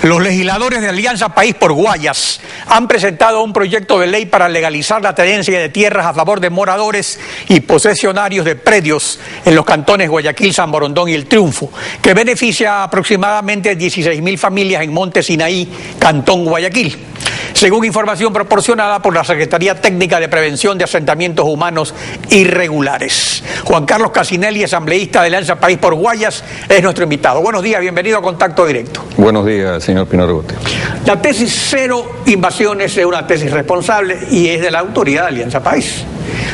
Los legisladores de Alianza País por Guayas han presentado un proyecto de ley para legalizar la tenencia de tierras a favor de moradores y posesionarios de predios en los cantones Guayaquil, San Borondón y El Triunfo, que beneficia a aproximadamente 16.000 familias en Monte Sinaí, Cantón Guayaquil, según información proporcionada por la Secretaría Técnica de Prevención de Asentamientos Humanos Irregulares. Juan Carlos Casinelli, asambleísta de Alianza País por Guayas, es nuestro invitado. Buenos días, bienvenido a Contacto Directo. Buenos días, señor Pinargote. La tesis cero invasiones es una tesis responsable y es de la autoridad de Alianza País.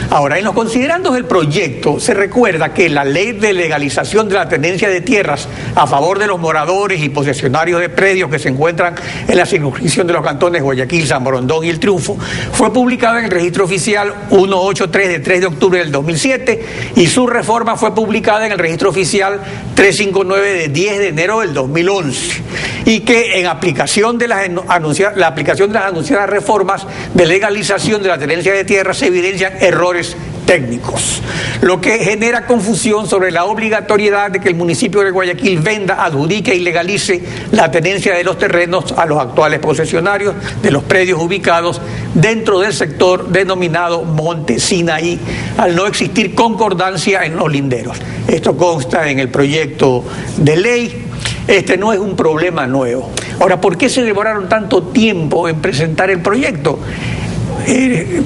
Ahora, en los considerandos del proyecto se recuerda que la ley de legalización de la tenencia de tierras a favor de los moradores y posesionarios de predios que se encuentran en la circunscripción de los cantones Guayaquil, San Borondón y El Triunfo fue publicada en el registro oficial 183 de 3 de octubre del 2007 y su reforma fue publicada en el registro oficial 359 de 10 de enero del 2011 y que en aplicación de las anunciadas reformas de legalización de la tenencia de tierras se evidencian errores técnicos, lo que genera confusión sobre la obligatoriedad de que el municipio de Guayaquil venda, adjudique y legalice la tenencia de los terrenos a los actuales posesionarios de los predios ubicados dentro del sector denominado Monte Sinaí, al no existir concordancia en los linderos. Esto consta en el proyecto de ley. Este no es un problema nuevo. Ahora, ¿por qué se demoraron tanto tiempo en presentar el proyecto?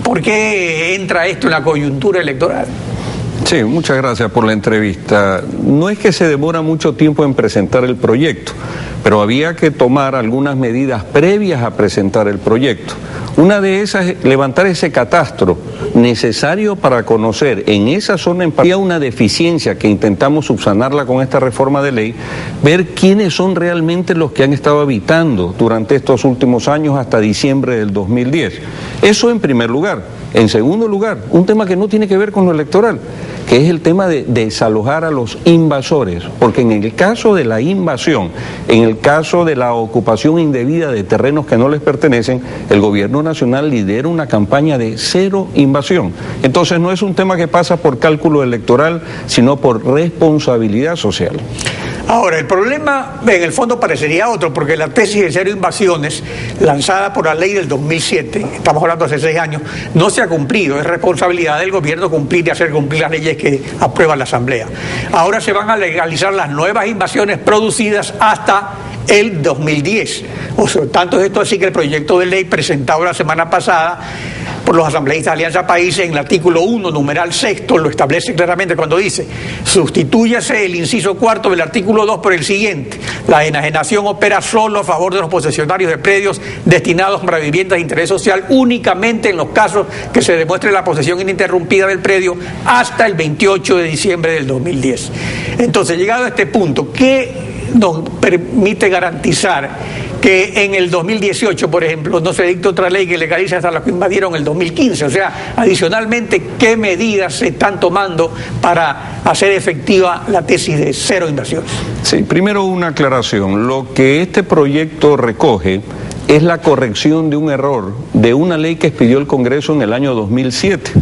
¿Por qué entra esto en la coyuntura electoral? Sí, muchas gracias por la entrevista. No es que se demora mucho tiempo en presentar el proyecto, pero había que tomar algunas medidas previas a presentar el proyecto. Una de esas es levantar ese catastro necesario para conocer en esa zona en particular una deficiencia que intentamos subsanarla con esta reforma de ley, ver quiénes son realmente los que han estado habitando durante estos últimos años hasta diciembre del 2010. Eso en primer lugar. En segundo lugar, un tema que no tiene que ver con lo electoral, que es el tema de desalojar a los invasores, porque en el caso de la invasión, en el caso de la ocupación indebida de terrenos que no les pertenecen, el gobierno nacional lidera una campaña de cero invasión. Entonces no es un tema que pasa por cálculo electoral, sino por responsabilidad social. Ahora, el problema en el fondo parecería otro, porque la tesis de cero invasiones, lanzada por la ley del 2007, estamos hablando hace 6 años, no se ha cumplido. Es responsabilidad del gobierno cumplir y hacer cumplir las leyes que aprueba la Asamblea. Ahora se van a legalizar las nuevas invasiones producidas hasta el 2010. O sea, tanto es esto así que el proyecto de ley presentado la semana pasada por los asambleístas de Alianza País en el artículo 1, numeral 6, lo establece claramente cuando dice: sustitúyase el inciso 4 del artículo 2 por el siguiente: la enajenación opera solo a favor de los posesionarios de predios destinados para viviendas de interés social únicamente en los casos que se demuestre la posesión ininterrumpida del predio hasta el 28 de diciembre del 2010. Entonces, llegado a este punto, ¿qué nos permite garantizar que en el 2018, por ejemplo, no se dicte otra ley que legalice hasta los que invadieron el 2015? O sea, adicionalmente, ¿qué medidas se están tomando para hacer efectiva la tesis de cero invasiones? Sí, primero una aclaración. Lo que este proyecto recoge es la corrección de un error de una ley que expidió el Congreso en el año 2007.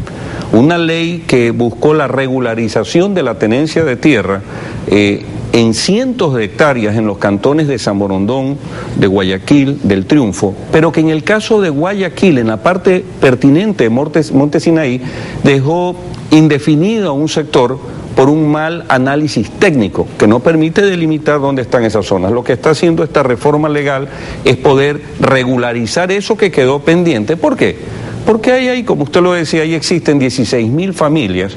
Una ley que buscó la regularización de la tenencia de tierra en cientos de hectáreas en los cantones de San Borondón, de Guayaquil, del Triunfo, pero que en el caso de Guayaquil, en la parte pertinente de Monte Sinaí, dejó indefinido a un sector por un mal análisis técnico que no permite delimitar dónde están esas zonas. Lo que está haciendo esta reforma legal es poder regularizar eso que quedó pendiente. ¿Por qué? Porque ahí, como usted lo decía, ahí existen 16.000 familias.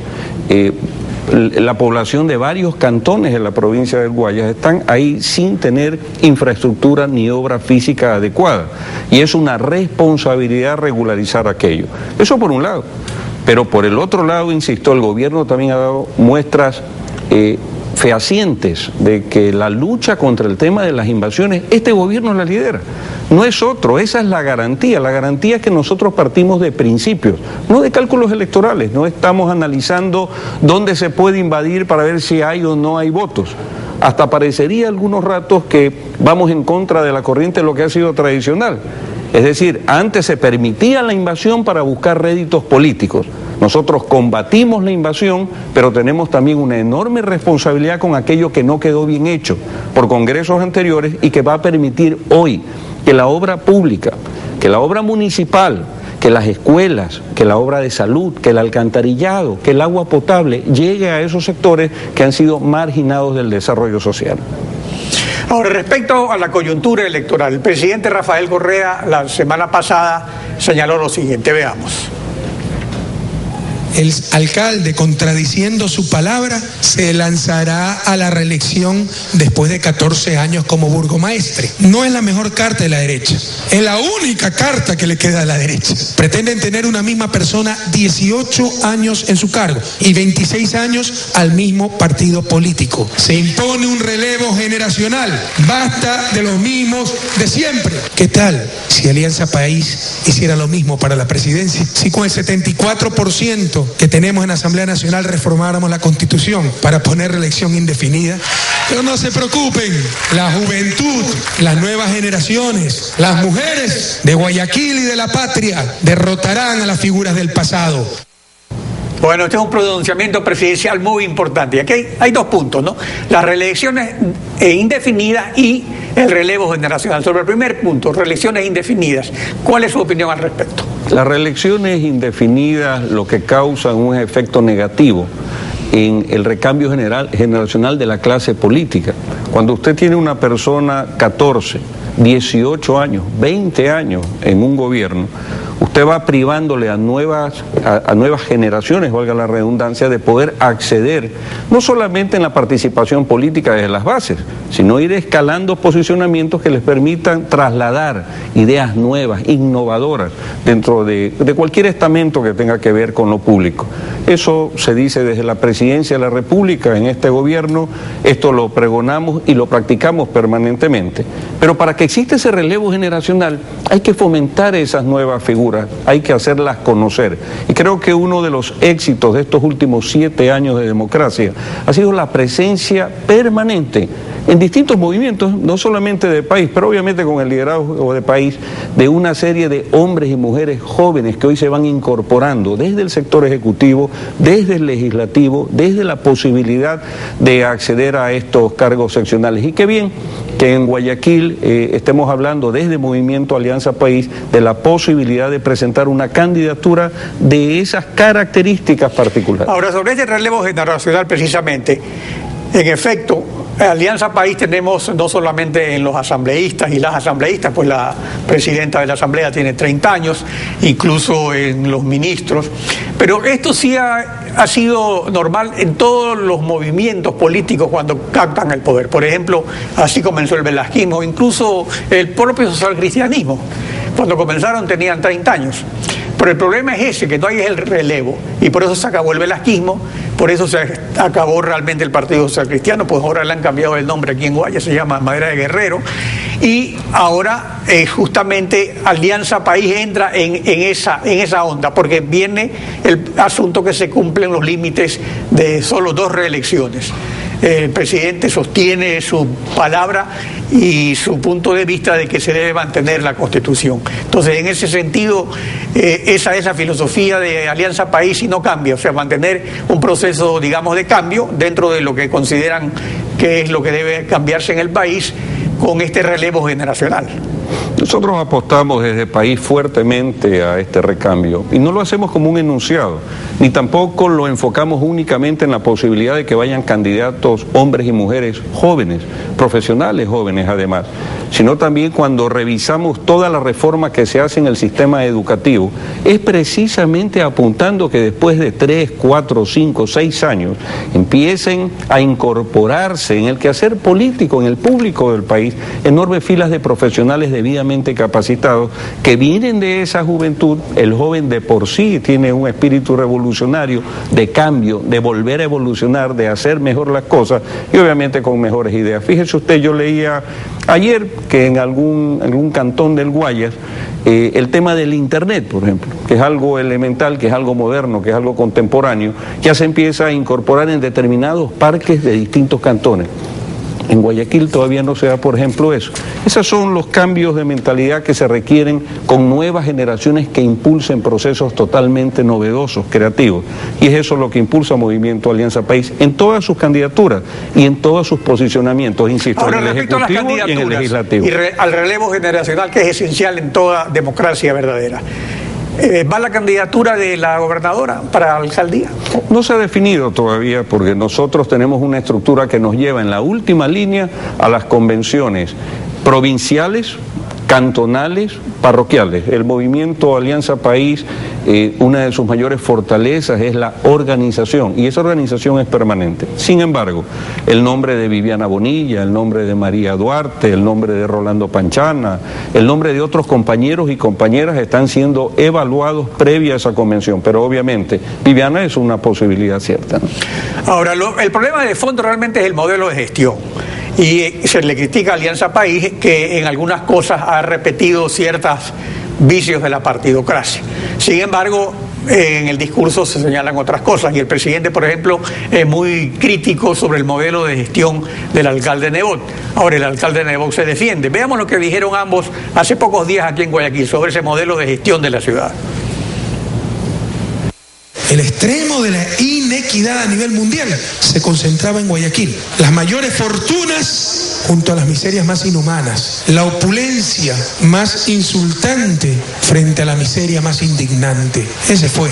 La población de varios cantones de la provincia del Guayas están ahí sin tener infraestructura ni obra física adecuada. Y es una responsabilidad regularizar aquello. Eso por un lado. Pero por el otro lado, insisto, el gobierno también ha dado muestras fehacientes de que la lucha contra el tema de las invasiones, este gobierno la lidera. No es otro, esa es la garantía. La garantía es que nosotros partimos de principios, no de cálculos electorales. No estamos analizando dónde se puede invadir para ver si hay o no hay votos. Hasta parecería algunos ratos que vamos en contra de la corriente de lo que ha sido tradicional. Es decir, antes se permitía la invasión para buscar réditos políticos. Nosotros combatimos la invasión, pero tenemos también una enorme responsabilidad con aquello que no quedó bien hecho por congresos anteriores y que va a permitir hoy que la obra pública, que la obra municipal, que las escuelas, que la obra de salud, que el alcantarillado, que el agua potable llegue a esos sectores que han sido marginados del desarrollo social. Ahora, respecto a la coyuntura electoral, el presidente Rafael Correa la semana pasada señaló lo siguiente, veamos. El alcalde, contradiciendo su palabra, se lanzará a la reelección después de 14 años como burgomaestre. No es la mejor carta de la derecha, es la única carta que le queda a la derecha. Pretenden tener una misma persona 18 años en su cargo y 26 años al mismo partido político. Se impone un relevo generacional, basta de los mismos de siempre. ¿Qué tal si Alianza País hiciera lo mismo para la presidencia? Si con el 74% que tenemos en la Asamblea Nacional reformáramos la Constitución para poner reelección indefinida. Pero no se preocupen, la juventud, las nuevas generaciones, las mujeres de Guayaquil y de la patria derrotarán a las figuras del pasado. Bueno, este es un pronunciamiento presidencial muy importante. Y aquí hay dos puntos, ¿no? Las reelecciones indefinidas y el relevo generacional. Sobre el primer punto, reelecciones indefinidas, ¿cuál es su opinión al respecto? Las reelecciones indefinidas lo que causan un efecto negativo en el recambio generacional de la clase política. Cuando usted tiene una persona 14, 18 años, 20 años en un gobierno, usted va privándole a nuevas generaciones, valga la redundancia, de poder acceder no solamente en la participación política desde las bases, sino ir escalando posicionamientos que les permitan trasladar ideas nuevas, innovadoras, dentro de cualquier estamento que tenga que ver con lo público. Eso se dice desde la Presidencia de la República, en este gobierno, esto lo pregonamos y lo practicamos permanentemente. Pero para que exista ese relevo generacional, hay que fomentar esas nuevas figuras, hay que hacerlas conocer. Y creo que uno de los éxitos de estos últimos 7 años de democracia ha sido la presencia permanente en distintos movimientos, no solamente de país, pero obviamente con el liderazgo de país, de una serie de hombres y mujeres jóvenes que hoy se van incorporando desde el sector ejecutivo, desde el legislativo, desde la posibilidad de acceder a estos cargos seccionales. Y qué bien que en Guayaquil estemos hablando desde Movimiento Alianza País de la posibilidad de presentar una candidatura de esas características particulares. Ahora, sobre este relevo generacional precisamente, en efecto, Alianza País tenemos no solamente en los asambleístas y las asambleístas, pues la presidenta de la Asamblea tiene 30 años, incluso en los ministros, pero esto sí ha sido normal en todos los movimientos políticos cuando captan el poder. Por ejemplo, así comenzó el velasquismo, incluso el propio socialcristianismo. Cuando comenzaron tenían 30 años. Pero el problema es ese, que no hay el relevo, y por eso se acabó el velasquismo, por eso se acabó realmente el Partido Social Cristiano, pues ahora le han cambiado el nombre aquí en Guaya, se llama Madera de Guerrero, y ahora justamente Alianza País entra en esa onda, porque viene el asunto que se cumplen los límites de solo 2 reelecciones. El presidente sostiene su palabra y su punto de vista de que se debe mantener la Constitución. Entonces, en ese sentido, esa es la filosofía de Alianza País y no cambia, o sea, mantener un proceso, digamos, de cambio dentro de lo que consideran que es lo que debe cambiarse en el país con este relevo generacional. Nosotros apostamos desde país fuertemente a este recambio y no lo hacemos como un enunciado, ni tampoco lo enfocamos únicamente en la posibilidad de que vayan candidatos hombres y mujeres jóvenes, profesionales jóvenes además, sino también cuando revisamos toda la reforma que se hace en el sistema educativo, es precisamente apuntando que después de 3, 4, 5, 6 años empiecen a incorporarse en el quehacer político, en el público del país, enormes filas de profesionales debidamente capacitados que vienen de esa juventud. El joven de por sí tiene un espíritu revolucionario de cambio, de volver a evolucionar, de hacer mejor las cosas y obviamente con mejores ideas. Fíjese usted, yo leía ayer que en algún cantón del Guayas el tema del internet, por ejemplo, que es algo elemental, que es algo moderno, que es algo contemporáneo, ya se empieza a incorporar en determinados parques de distintos cantones. En Guayaquil todavía no se da, por ejemplo, eso. Esos son los cambios de mentalidad que se requieren con nuevas generaciones que impulsen procesos totalmente novedosos, creativos. Y es eso lo que impulsa Movimiento Alianza País en todas sus candidaturas y en todos sus posicionamientos, insisto, ahora, en el Ejecutivo y en el Legislativo. Y al relevo generacional, que es esencial en toda democracia verdadera. ¿Va la candidatura de la gobernadora para la alcaldía? No se ha definido todavía porque nosotros tenemos una estructura que nos lleva en la última línea a las convenciones provinciales, cantonales, parroquiales. El movimiento Alianza País, una de sus mayores fortalezas es la organización, y esa organización es permanente. Sin embargo, el nombre de Viviana Bonilla, el nombre de María Duarte, el nombre de Rolando Panchana, el nombre de otros compañeros y compañeras están siendo evaluados previa a esa convención, pero obviamente Viviana es una posibilidad cierta, ¿no? Ahora, el problema de fondo realmente es el modelo de gestión. Y se le critica a Alianza País que en algunas cosas ha repetido ciertos vicios de la partidocracia. Sin embargo, en el discurso se señalan otras cosas, y el presidente, por ejemplo, es muy crítico sobre el modelo de gestión del alcalde Nebot. Ahora, el alcalde Nebot se defiende. Veamos lo que dijeron ambos hace pocos días aquí en Guayaquil sobre ese modelo de gestión de la ciudad. El extremo de la inequidad a nivel mundial se concentraba en Guayaquil. Las mayores fortunas junto a las miserias más inhumanas. La opulencia más insultante frente a la miseria más indignante. Ese fue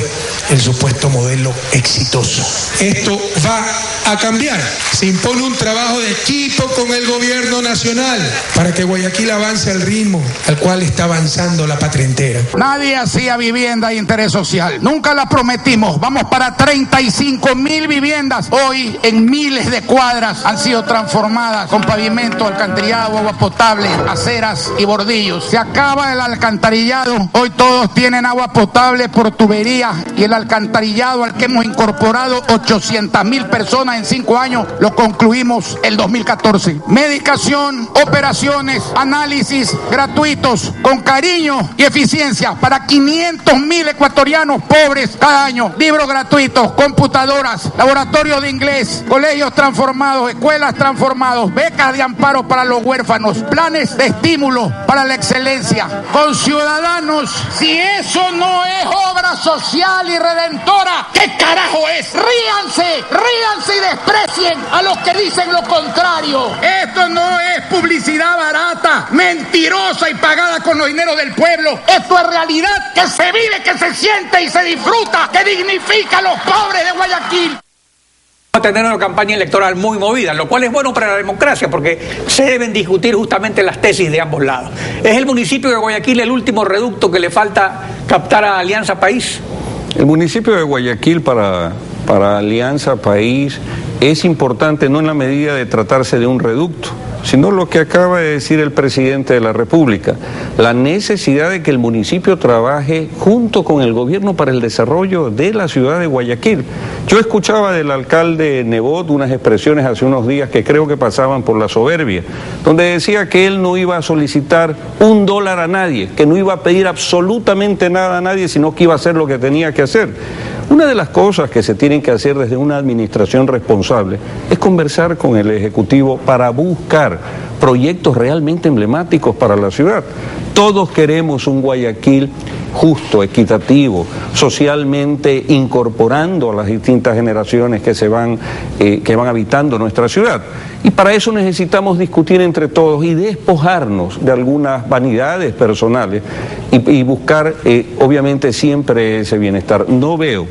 el supuesto modelo exitoso. Esto va a cambiar. Se impone un trabajo de equipo con el gobierno nacional para que Guayaquil avance al ritmo al cual está avanzando la patria entera. Nadie hacía vivienda de interés social. Nunca la prometimos. Vamos para 35.000 viviendas. Hoy en miles de cuadras han sido transformadas con pavimento, alcantarillado, agua potable, aceras y bordillos. Se acaba el alcantarillado. Hoy todos tienen agua potable por tubería, y el alcantarillado al que hemos incorporado 800.000 personas en 5 años lo concluimos el 2014. Medicación, operaciones, análisis gratuitos con cariño y eficiencia para 500.000 ecuatorianos pobres cada año. Libros gratuitos, computadoras, laboratorios de inglés, colegios transformados, escuelas transformadas, becas de amparo para los huérfanos, planes de estímulo para la excelencia. Con ciudadanos, si eso no es obra social y redentora, ¿qué carajo es? Ríanse y desprecien a los que dicen lo contrario. Esto no es publicidad barata, mentirosa y pagada con los dineros del pueblo. Esto es realidad que se vive, que se siente y se disfruta, que dignifica a los pobres de Guayaquil. Vamos a tener una campaña electoral muy movida, lo cual es bueno para la democracia porque se deben discutir justamente las tesis de ambos lados. ¿Es el municipio de Guayaquil el último reducto que le falta captar a Alianza País? El municipio de Guayaquil para Alianza País es importante no en la medida de tratarse de un reducto, sino lo que acaba de decir el presidente de la República, la necesidad de que el municipio trabaje junto con el gobierno para el desarrollo de la ciudad de Guayaquil. Yo escuchaba del alcalde Nebot unas expresiones hace unos días que creo que pasaban por la soberbia, donde decía que él no iba a solicitar $1 a nadie, que no iba a pedir absolutamente nada a nadie, sino que iba a hacer lo que tenía que hacer. Una de las cosas que se tienen que hacer desde una administración responsable es conversar con el Ejecutivo para buscar proyectos realmente emblemáticos para la ciudad. Todos queremos un Guayaquil justo, equitativo, socialmente incorporando a las distintas generaciones que van habitando nuestra ciudad. Y para eso necesitamos discutir entre todos y despojarnos de algunas vanidades personales y buscar, obviamente, siempre ese bienestar. No veo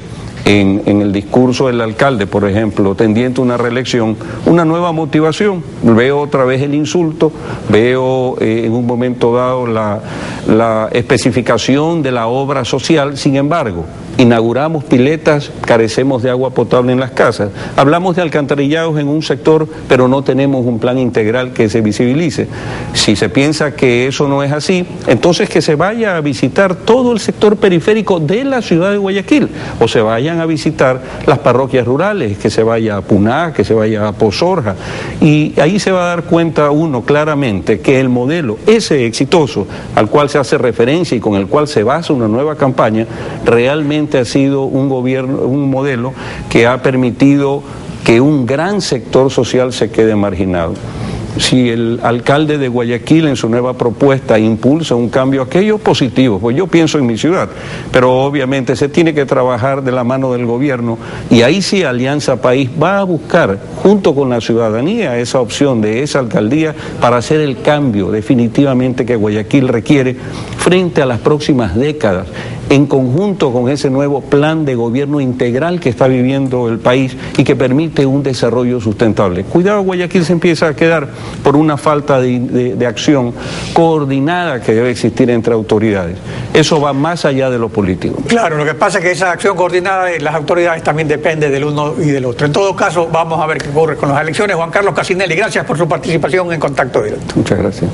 en el discurso del alcalde, por ejemplo, tendiente a una reelección, una nueva motivación. Veo otra vez el insulto, veo en un momento dado la especificación de la obra social. Sin embargo, inauguramos piletas, carecemos de agua potable en las casas, hablamos de alcantarillados en un sector, pero no tenemos un plan integral que se visibilice. Si se piensa que eso no es así, entonces que se vaya a visitar todo el sector periférico de la ciudad de Guayaquil, o se vayan a visitar las parroquias rurales, que se vaya a Puná, que se vaya a Pozorja, y ahí se va a dar cuenta uno claramente que el modelo ese exitoso al cual se hace referencia y con el cual se basa una nueva campaña, realmente ha sido un modelo que ha permitido que un gran sector social se quede marginado. si el alcalde de Guayaquil en su nueva propuesta impulsa un cambio, aquello positivo, pues yo pienso en mi ciudad, pero obviamente se tiene que trabajar de la mano del gobierno y ahí sí Alianza País va a buscar junto con la ciudadanía esa opción de esa alcaldía para hacer el cambio definitivamente que Guayaquil requiere frente a las próximas décadas, en conjunto con ese nuevo plan de gobierno integral que está viviendo el país y que permite un desarrollo sustentable. Cuidado, Guayaquil se empieza a quedar por una falta de acción coordinada que debe existir entre autoridades. Eso va más allá de lo político. Claro, lo que pasa es que esa acción coordinada de las autoridades también depende del uno y del otro. En todo caso, vamos a ver qué ocurre con las elecciones. Juan Carlos Casinelli, gracias por su participación en Contacto Directo. Muchas gracias.